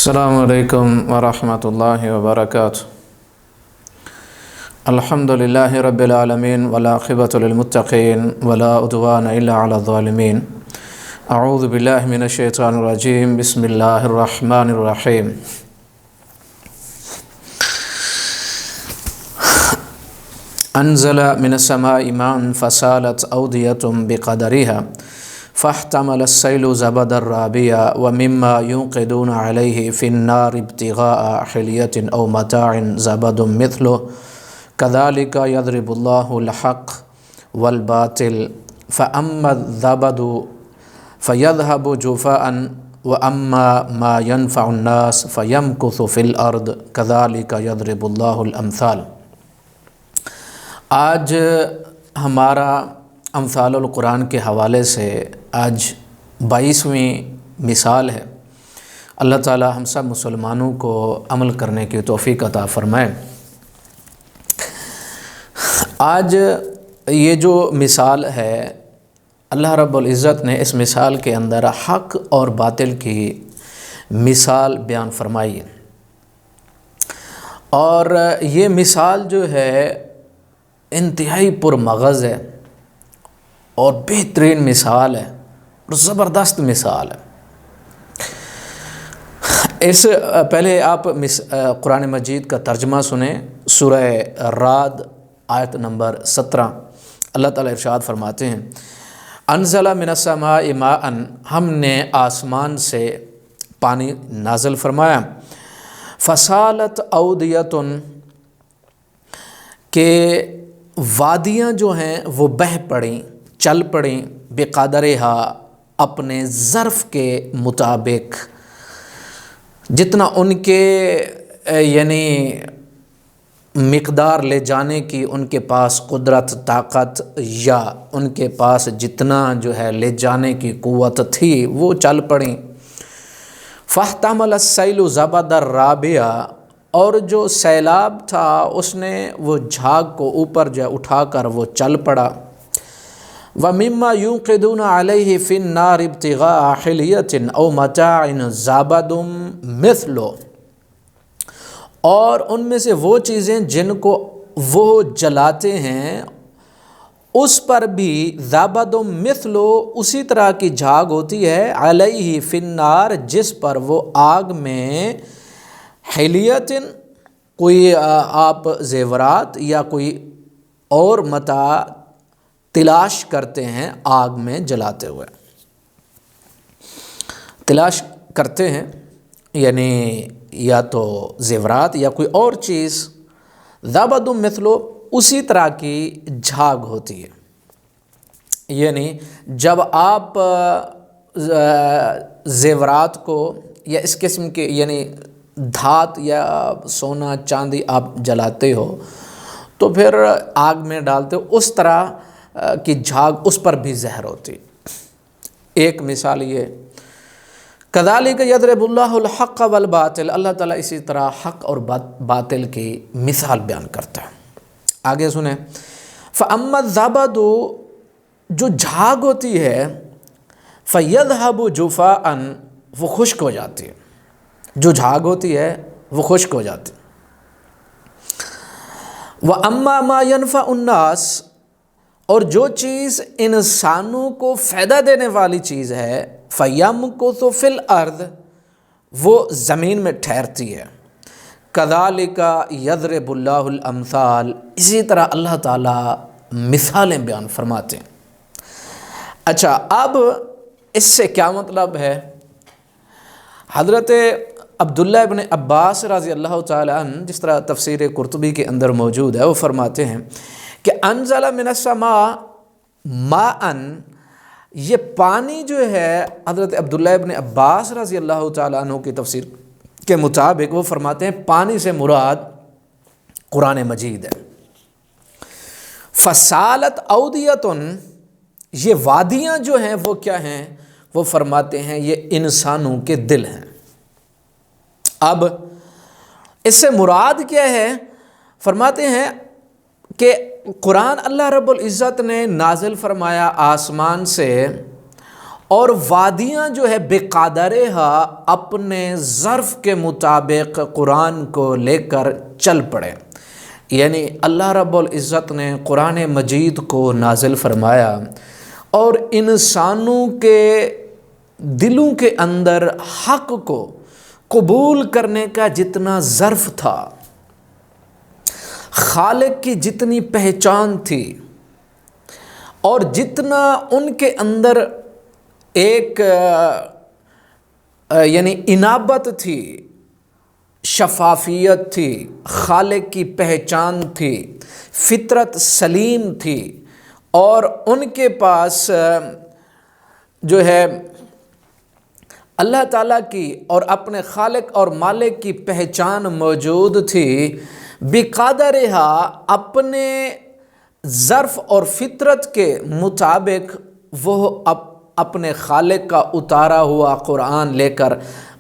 السلام علیکم ورحمۃ اللہ وبرکاتہ۔ الحمد للہ رب العالمین والعاقبۃ للمتقین ولا عدوان الا علی الظالمین۔ اعوذ باللہ من الشیطان الرجیم، بسم اللہ الرحمن الرحیم۔ انزل من السماء ماء فسالت اودیۃ بقدرها فاحتمل السیل زبدا رابیا ومما يوقدون علیہ فی النار ابتغاء حلیۃ او متاع زبد مثلہ کذالک یضرب اللہ الحق والباطل فاما الزبد فیذهب جفاء واما ما ينفع الناس فیمکث فی الارض کذالک یضرب اللہ الامثال۔ آج ہمارا امثال القرآن کے حوالے سے آج 22ویں مثال ہے۔ اللہ تعالی ہم سب مسلمانوں کو عمل کرنے کی توفیق عطا فرمائے۔ آج یہ جو مثال ہے، اللہ رب العزت نے اس مثال کے اندر حق اور باطل کی مثال بیان فرمائی ہے، اور یہ مثال جو ہے انتہائی پرمغز ہے اور بہترین مثال ہے اور زبردست مثال ہے۔ اس پہلے آپ قرآن مجید کا ترجمہ سنیں، سورہ رعد آیت نمبر 17۔ اللہ تعالیٰ ارشاد فرماتے ہیں، انزل من السماء ماء، ہم نے آسمان سے پانی نازل فرمایا، فسالت اودیۃ، کہ وادیاں جو ہیں وہ بہہ پڑیں، چل پڑیں، بقدرہا، اپنے ظرف کے مطابق، جتنا ان کے یعنی مقدار لے جانے کی ان کے پاس قدرت، طاقت، یا ان کے پاس جتنا جو ہے لے جانے کی قوت تھی وہ چل پڑیں۔ فاحتمل السیل زبدا رابیا، اور جو سیلاب تھا اس نے وہ جھاگ کو اوپر جو اٹھا کر وہ چل پڑا۔ وَمِمَّا يُوقِدُونَ عَلَيْهِ فِي النَّارِ ابْتِغَاءَ حِلْيَةٍ أَوْ مَتَاعٍ زَبَدٌ مِثْلُهُ، اور ان میں سے وہ چیزیں جن کو وہ جلاتے ہیں اس پر بھی زَبَدٌ مِثْلُهُ، اسی طرح کی جھاگ ہوتی ہے، عَلَيْهِ فِي النَّارِ، جس پر وہ آگ میں، حلیتن، کوئی آپ زیورات یا کوئی اور متاع تلاش کرتے ہیں آگ میں جلاتے ہوئے، تلاش کرتے ہیں یعنی یا تو زیورات یا کوئی اور چیز، زبد مثلو، اسی طرح کی جھاگ ہوتی ہے۔ یعنی جب آپ زیورات کو یا اس قسم کے یعنی دھات یا سونا چاندی آپ جلاتے ہو تو پھر آگ میں ڈالتے ہو، اس طرح کی جھاگ اس پر بھی زہر ہوتی۔ ایک مثال یہ، کذالک یضرب اللہ الحق والباطل، اللہ تعالیٰ اسی طرح حق اور باطل کی مثال بیان کرتا ہے۔ آگے سنیں، فاما الزبد، جو جھاگ ہوتی ہے، فیذهب جفاء، وہ خشک ہو جاتی ہے، جو جھاگ ہوتی ہے وہ خشک ہو جاتی۔ وَأَمَّا مَا يَنْفَعُ النَّاسَ، اور جو چیز انسانوں کو فائدہ دینے والی چیز ہے، فَيَمْكُثُ فِي الْأَرْضِ، وہ زمین میں ٹھہرتی ہے۔ كَذَلِكَ يَضْرِبُ اللَّهُ الْأَمْثَالَ، اسی طرح اللہ تعالیٰ مثالیں بیان فرماتے ہیں۔ اچھا، اب اس سے کیا مطلب ہے؟ حضرت عبداللہ ابن عباس رضی اللہ تعالیٰ عنہ، جس طرح تفسیر قرطبی کے اندر موجود ہے، وہ فرماتے ہیں کہ انزل من السماء ماء، یہ پانی جو ہے، حضرت عبداللہ ابن عباس رضی اللہ تعالیٰ عنہ کی تفسیر کے مطابق وہ فرماتے ہیں پانی سے مراد قرآن مجید ہے۔ فسالت اودیۃ، یہ وادیاں جو ہیں وہ کیا ہیں؟ وہ فرماتے ہیں یہ انسانوں کے دل ہیں۔ اب اس سے مراد کیا ہے؟ فرماتے ہیں کہ قرآن اللہ رب العزت نے نازل فرمایا آسمان سے، اور وادیاں جو ہے بقدرہا اپنے ظرف کے مطابق قرآن کو لے کر چل پڑے۔ یعنی اللہ رب العزت نے قرآن مجید کو نازل فرمایا اور انسانوں کے دلوں کے اندر حق کو قبول کرنے کا جتنا ظرف تھا، خالق کی جتنی پہچان تھی، اور جتنا ان کے اندر ایک یعنی انابت تھی، شفافیت تھی، خالق کی پہچان تھی، فطرت سلیم تھی، اور ان کے پاس جو ہے اللہ تعالیٰ کی اور اپنے خالق اور مالک کی پہچان موجود تھی، بقدرہا اپنے ظرف اور فطرت کے مطابق وہ اپنے خالق کا اتارا ہوا قرآن لے کر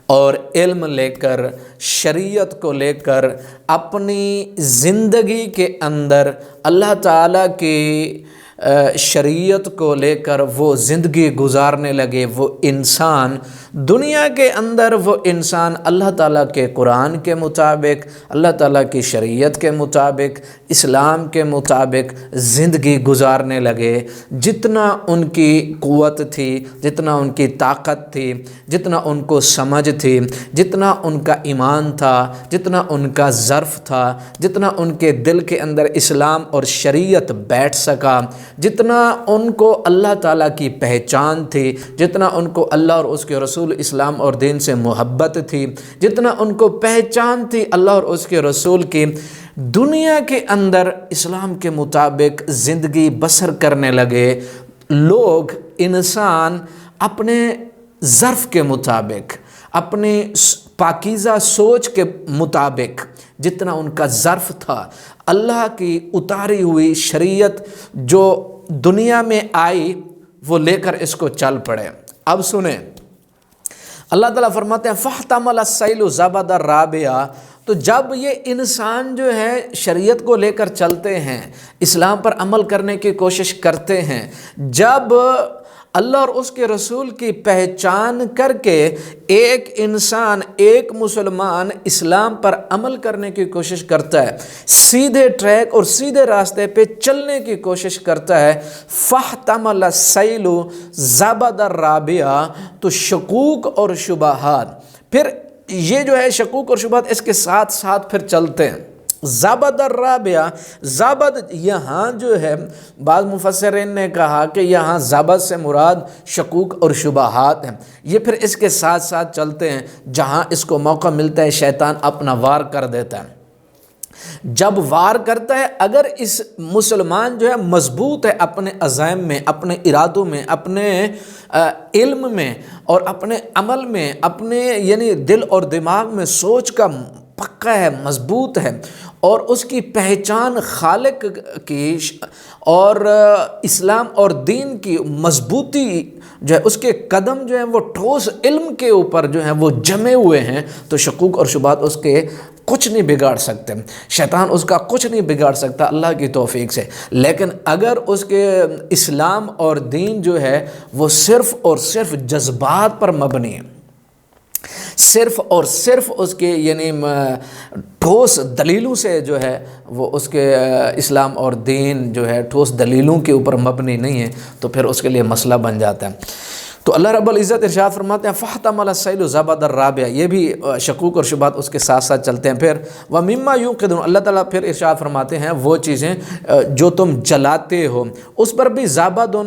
اور علم لے کر، شریعت کو لے کر اپنی زندگی کے اندر اللہ تعالیٰ کی شریعت کو لے کر وہ زندگی گزارنے لگے۔ وہ انسان دنیا کے اندر، وہ انسان اللہ تعالیٰ کے قرآن کے مطابق، اللہ تعالیٰ کی شریعت کے مطابق، اسلام کے مطابق زندگی گزارنے لگے۔ جتنا ان کی قوت تھی، جتنا ان کی طاقت تھی، جتنا ان کو سمجھ تھی، جتنا ان کا ایمان تھا، جتنا ان کا ظرف تھا، جتنا ان کے دل کے اندر اسلام اور شریعت بیٹھ سکا، جتنا ان کو اللہ تعالیٰ کی پہچان تھی، جتنا ان کو اللہ اور اس کے رسول اسلام اور دین سے محبت تھی، جتنا ان کو پہچان تھی اللہ اور اس کے رسول کی، دنیا کے اندر اسلام کے مطابق زندگی بسر کرنے لگے لوگ۔ انسان اپنے ظرف کے مطابق، اپنی پاکیزہ سوچ کے مطابق، جتنا ان کا ظرف تھا، اللہ کی اتاری ہوئی شریعت جو دنیا میں آئی وہ لے کر اس کو چل پڑے۔ اب سنیں، اللہ تعالیٰ فرماتے ہیں فَاحْتَمَلَ السَّيْلُ زَبَدًا رَابِيًا۔ تو جب یہ انسان جو ہے شریعت کو لے کر چلتے ہیں، اسلام پر عمل کرنے کی کوشش کرتے ہیں، جب اللہ اور اس کے رسول کی پہچان کر کے ایک انسان، ایک مسلمان اسلام پر عمل کرنے کی کوشش کرتا ہے، سیدھے ٹریک اور سیدھے راستے پہ چلنے کی کوشش کرتا ہے، فَاحْتَمَلَ السَّيْلُ زَبَدًا رَابِيًا، تو شکوک اور شبہات، پھر یہ جو ہے شکوک اور شبہات اس کے ساتھ ساتھ پھر چلتے ہیں۔ زبد رابعہ، زبد یہاں جو ہے بعض مفسرین نے کہا کہ یہاں زبد سے مراد شکوک اور شبہات ہیں۔ یہ پھر اس کے ساتھ ساتھ چلتے ہیں، جہاں اس کو موقع ملتا ہے شیطان اپنا وار کر دیتا ہے۔ جب وار کرتا ہے، اگر اس مسلمان جو ہے مضبوط ہے اپنے عزائم میں، اپنے ارادوں میں، اپنے علم میں اور اپنے عمل میں، اپنے یعنی دل اور دماغ میں سوچ کا پکا ہے، مضبوط ہے، اور اس کی پہچان خالق کی اور اسلام اور دین کی مضبوطی جو ہے، اس کے قدم جو ہیں وہ ٹھوس علم کے اوپر جو ہیں وہ جمے ہوئے ہیں، تو شکوک اور شبہات اس کے کچھ نہیں بگاڑ سکتے، شیطان اس کا کچھ نہیں بگاڑ سکتا اللہ کی توفیق سے۔ لیکن اگر اس کے اسلام اور دین جو ہے وہ صرف اور صرف جذبات پر مبنی ہے، صرف اور صرف اس کے یعنی ٹھوس دلیلوں سے جو ہے وہ اس کے اسلام اور دین جو ہے ٹھوس دلیلوں کے اوپر مبنی نہیں ہے، تو پھر اس کے لیے مسئلہ بن جاتا ہے۔ تو اللہ رب العزت ارشاد فرماتے ہیں فَاحْتَمَلَ السَّيْلُ زَبَدًا رَابِعًا، یہ بھی شکوک اور شبہات اس کے ساتھ ساتھ چلتے ہیں۔ پھر وَمِمَّا يُوقِدُونَ، اللہ تعالیٰ پھر ارشاد فرماتے ہیں وہ چیزیں جو تم جلاتے ہو، اس پر بھی زَبَدٌ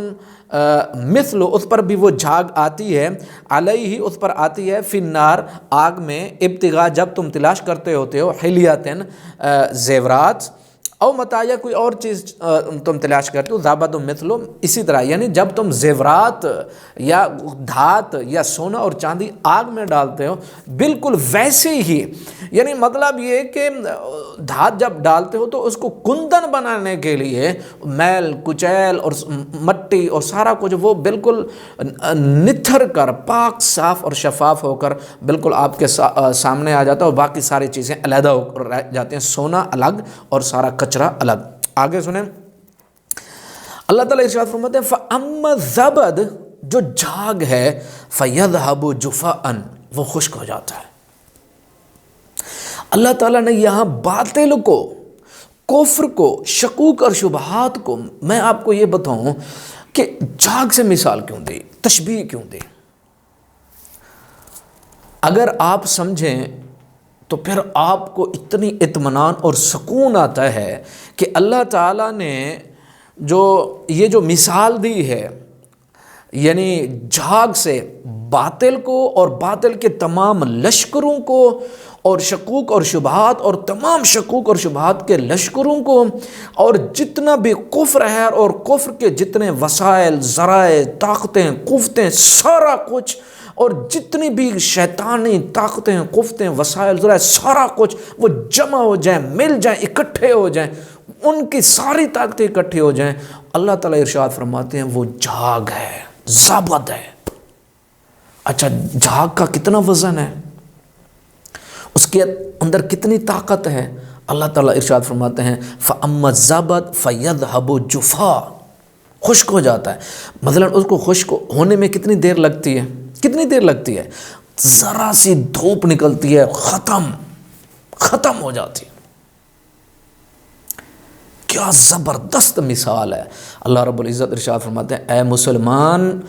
مثل، اس پر بھی وہ جھاگ آتی ہے، علیہ، اس پر آتی ہے، فی النار، آگ میں، ابتغاء، جب تم تلاش کرتے ہوتے ہو، حلیاتن، زیورات، او متاع، یا کوئی اور چیز تم تلاش کرتے ہو، زبد مثلو، اسی طرح یعنی جب تم زیورات یا دھات یا سونا اور چاندی آگ میں ڈالتے ہو، بالکل ویسے ہی، یعنی مطلب یہ کہ دھات جب ڈالتے ہو تو اس کو کندن بنانے کے لیے میل کچیل اور مٹی اور سارا کچھ وہ بالکل نتھر کر پاک صاف اور شفاف ہو کر بالکل آپ کے سامنے آ جاتا ہے، اور باقی ساری چیزیں علیحدہ ہو کر رہ جاتی ہیں، سونا الگ اور سارا کچرا الگ۔ آگے سنیں، اللہ تعالیٰ ارشاد فرماتے ہیں فَأَمَّا الزَّبَدُ، جو جھاگ ہے فَيَذْهَبُ جُفَاءً وہ خشک ہو جاتا ہے۔ اللہ تعالیٰ نے یہاں باطل کو، کفر کو، شکوک اور شبہات کو، میں آپ کو یہ بتاؤں کہ جھاگ سے مثال کیوں دی، تشبیہ کیوں دی؟ اگر آپ سمجھیں تو پھر آپ کو اتنی اطمینان اور سکون آتا ہے کہ اللہ تعالیٰ نے جو مثال دی ہے، یعنی جھاگ سے باطل کو اور باطل کے تمام لشکروں کو اور شکوک اور شبہات اور تمام شکوک اور شبہات کے لشکروں کو اور جتنا بھی کفر ہے اور کفر کے جتنے وسائل، ذرائع، طاقتیں، قوتیں، سارا کچھ، اور جتنی بھی شیطانی طاقتیں، قوتیں، وسائل، ذرائع، سارا کچھ وہ جمع ہو جائیں، مل جائیں، اکٹھے ہو جائیں، ان کی ساری طاقتیں اکٹھی ہو جائیں، اللہ تعالیٰ ارشاد فرماتے ہیں وہ جھاگ ہے، زبد ہے۔ اچھا جھاگ کا کتنا وزن ہے، اس کے اندر کتنی طاقت ہے؟ اللہ تعالیٰ ارشاد فرماتے ہیں فَأَمَّا الزَّبَدُ فَيَذْهَبُ جُفَاءً خشک ہو جاتا ہے۔ مثلا اس کو خشک ہونے میں کتنی دیر لگتی ہے؟ کتنی دیر لگتی ہے؟ ذرا سی دھوپ نکلتی ہے، ختم ہو جاتی ہے۔ کیا زبردست مثال ہے۔ اللہ رب العزت ارشاد فرماتے ہیں اے مسلمان،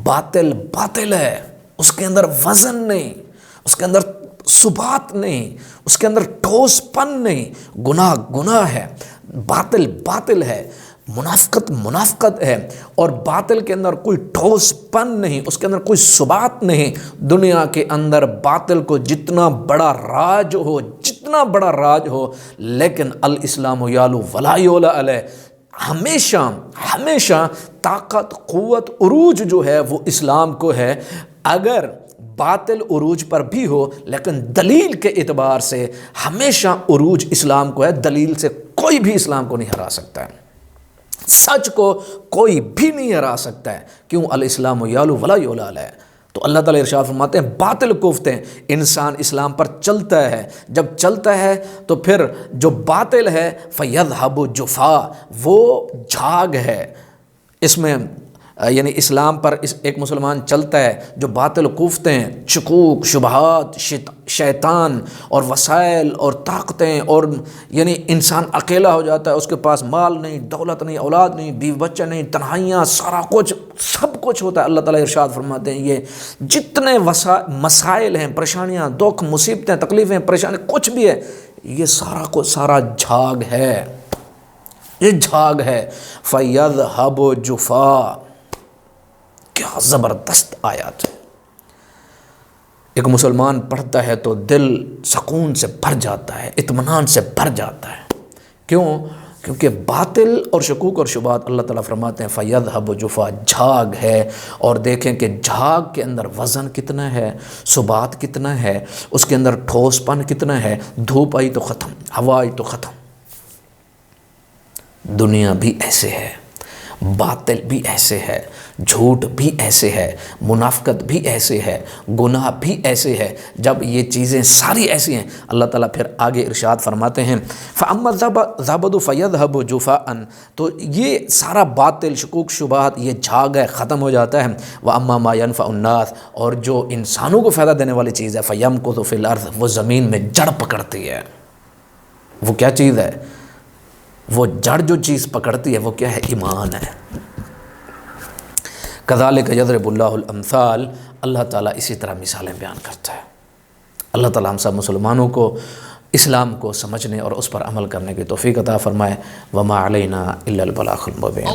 باطل ہے، اس کے اندر وزن نہیں، اس کے اندر ثبات نہیں، اس کے اندر ٹھوس پن نہیں، گناہ ہے، باطل ہے، منافقت ہے، اور باطل کے اندر کوئی ٹھوس پن نہیں، اس کے اندر کوئی ثبات نہیں۔ دنیا کے اندر باطل کو جتنا بڑا راج ہو لیکن الاسلام یالو ولا یولا علیہ، ہمیشہ طاقت، قوت، عروج جو ہے وہ اسلام کو ہے۔ اگر باطل عروج پر بھی ہو لیکن دلیل کے اعتبار سے ہمیشہ عروج اسلام کو ہے، دلیل سے کوئی بھی اسلام کو نہیں ہرا سکتا ہے، سچ کو کوئی بھی نہیں ہرا سکتا ہے۔ کیوں؟ الاسلام یالو ولا یولا علیہ۔ تو اللہ تعالیٰ ارشاد فرماتے ہیں باطل کوفتیں، انسان اسلام پر چلتا ہے، جب چلتا ہے تو پھر جو باطل ہے فَيَذْهَبُ جُفَاءً وہ جھاگ ہے۔ اس میں یعنی اسلام پر ایک مسلمان چلتا ہے، جو باطل کوفتیں، شکوک، شبہات، شیطان اور وسائل اور طاقتیں، اور یعنی انسان اکیلا ہو جاتا ہے، اس کے پاس مال نہیں، دولت نہیں، اولاد نہیں، بیوی بچہ نہیں، تنہائیاں، سارا کچھ، سب کچھ ہوتا ہے۔ اللہ تعالیٰ ارشاد فرماتے ہیں یہ جتنے مسائل ہیں، پریشانیاں، دکھ، مصیبتیں، تکلیفیں، پریشانی، کچھ بھی ہے، یہ سارا جھاگ ہے، یہ جھاگ ہے۔ فَيَذْهَبُ جُفَاءً کیا زبردست آیات ہے۔ ایک مسلمان پڑھتا ہے تو دل سکون سے بھر جاتا ہے، اطمینان سے بھر جاتا ہے۔ کیوں؟ کیونکہ باطل اور شکوک اور شبہات اللہ تعالیٰ فرماتے ہیں فَيَذْهَبُ جُفَاءً جھاگ ہے، اور دیکھیں کہ جھاگ کے اندر وزن کتنا ہے، ثبات کتنا ہے، اس کے اندر ٹھوس پن کتنا ہے۔ دھوپ آئی تو ختم، ہوا آئی تو ختم۔ دنیا بھی ایسے ہے، باطل بھی ایسے ہے، جھوٹ بھی ایسے ہے، منافقت بھی ایسے ہے، گناہ بھی ایسے ہے۔ جب یہ چیزیں ساری ایسی ہیں، اللہ تعالیٰ پھر آگے ارشاد فرماتے ہیں فَأَمَّا الزَّبَدُ فَيَذْهَبُ جُفَاءً تو یہ سارا باطل، شکوک، شبہات، یہ جھاگ ہے، ختم ہو جاتا ہے۔ وَأَمَّا مَا يَنْفَعُ النَّاسَ اور جو انسانوں کو فائدہ دینے والی چیز ہے فَيَمْكُثُ فِي الْأَرْضِ وہ زمین میں جڑ پکڑتی ہے۔ وہ کیا چیز ہے؟ وہ جڑ جو چیز پکڑتی ہے وہ کیا ہے؟ ایمان ہے۔ کذالک یضرب اللہ الامثال اللہ تعالیٰ اسی طرح مثالیں بیان کرتا ہے۔ اللہ تعالیٰ ہم سب مسلمانوں کو اسلام کو سمجھنے اور اس پر عمل کرنے کی توفیق عطا فرمائے۔ وما علینا الا البلاغ المبین۔